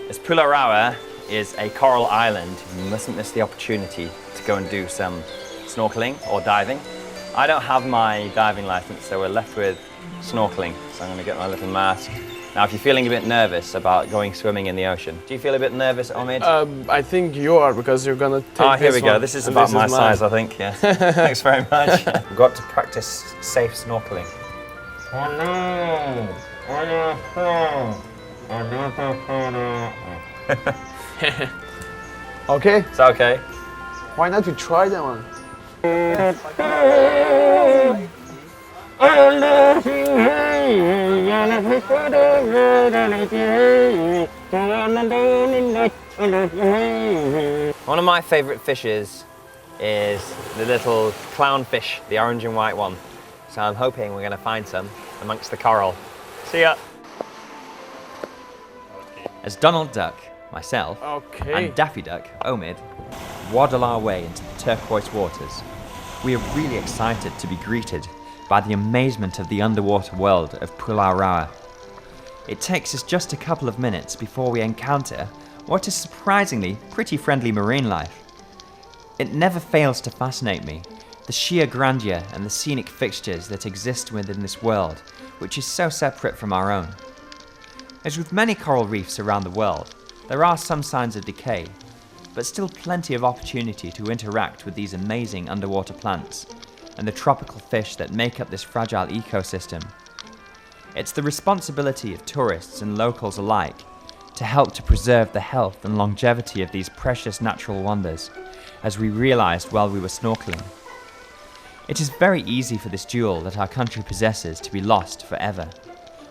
As Rawa is a coral island, you mustn't miss the opportunity to go and do some snorkeling or diving. I don't have my diving license, so we're left with snorkeling. So I'm going to get my little mask. Now, if you're feeling a bit nervous about going swimming in the ocean, do you feel a bit nervous, Omid? I think you are, because you're going to take Oh, here we go. one, This is about my size, I think. Yeah. Thanks very much. We've got to practice safe snorkeling. Oh no! Okay. It's okay. Why not we try that one? One of my favourite fishes is the little clownfish, the orange and white one. So I'm hoping we're going to find some amongst the coral. See ya! As Donald Duck, myself, and Daffy Duck, Omid, waddle our way into the turquoise waters, we are really excited to be greeted by the amazement of the underwater world of Rawa. It takes us just a couple of minutes before we encounter what is surprisingly pretty friendly marine life. It never fails to fascinate me, the sheer grandeur and the scenic fixtures that exist within this world, which is so separate from our own. As with many coral reefs around the world, there are some signs of decay, but still plenty of opportunity to interact with these amazing underwater plants and the tropical fish that make up this fragile ecosystem. It's the responsibility of tourists and locals alike to help to preserve the health and longevity of these precious natural wonders, as we realized while we were snorkeling. It is very easy for this jewel that our country possesses to be lost forever.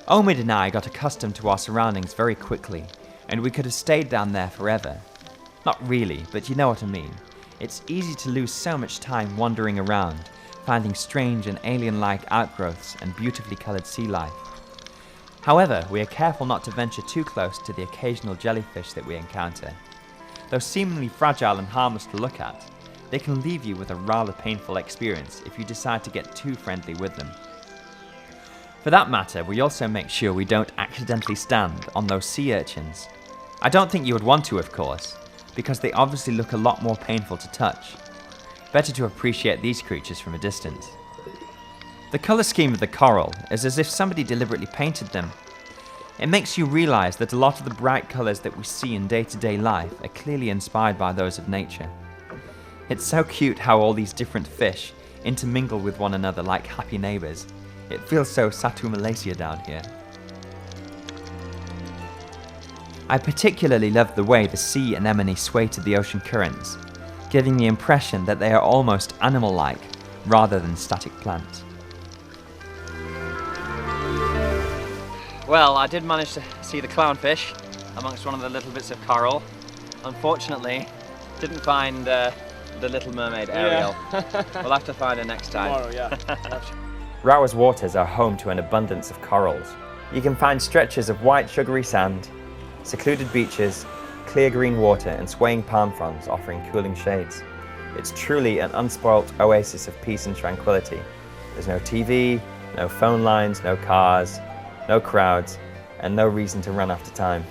Omid and I got accustomed to our surroundings very quickly, and we could have stayed down there forever. Not really, but you know what I mean. It's easy to lose so much time wandering around, finding strange and alien-like outgrowths and beautifully coloured sea life. However, we are careful not to venture too close to the occasional jellyfish that we encounter. Though seemingly fragile and harmless to look at, they can leave you with a rather painful experience if you decide to get too friendly with them. For that matter, we also make sure we don't accidentally stand on those sea urchins. I don't think you would want to, of course, because they obviously look a lot more painful to touch. Better to appreciate these creatures from a distance. The colour scheme of the coral is as if somebody deliberately painted them. It makes you realise that a lot of the bright colours that we see in day-to-day life are clearly inspired by those of nature. It's so cute how all these different fish intermingle with one another like happy neighbours. It feels so Satu Malaysia down here. I particularly love the way the sea anemone sway to the ocean currents, giving the impression that they are almost animal-like rather than static plants. Well, I did manage to see the clownfish amongst one of the little bits of coral. Unfortunately, didn't find the Little Mermaid Ariel. Yeah. We'll have to find her next time. Tomorrow, yeah. Rawa's waters are home to an abundance of corals. You can find stretches of white sugary sand, secluded beaches, clear green water and swaying palm fronds offering cooling shades. It's truly an unspoilt oasis of peace and tranquility. There's no TV, no phone lines, no cars, no crowds, and no reason to run after time.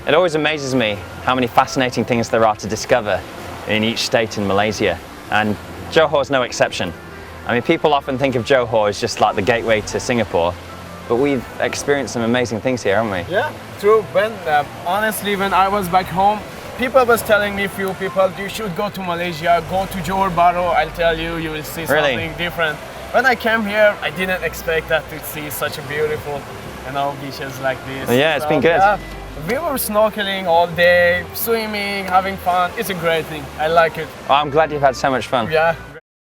It always amazes me how many fascinating things there are to discover in each state in Malaysia, and Johor is no exception. I mean, people often think of Johor as just like the gateway to Singapore, but we've experienced some amazing things here, haven't we? Yeah, true. Honestly, when I was back home, people was telling me, few people, you should go to Malaysia, go to Johor Bahru. I'll tell you, you will see something different. When I came here, I didn't expect that to see such a beautiful, beaches like this. Yeah, it's been good. Yeah, we were snorkeling all day, swimming, having fun. It's a great thing. I like it. Oh, I'm glad you've had so much fun. Yeah.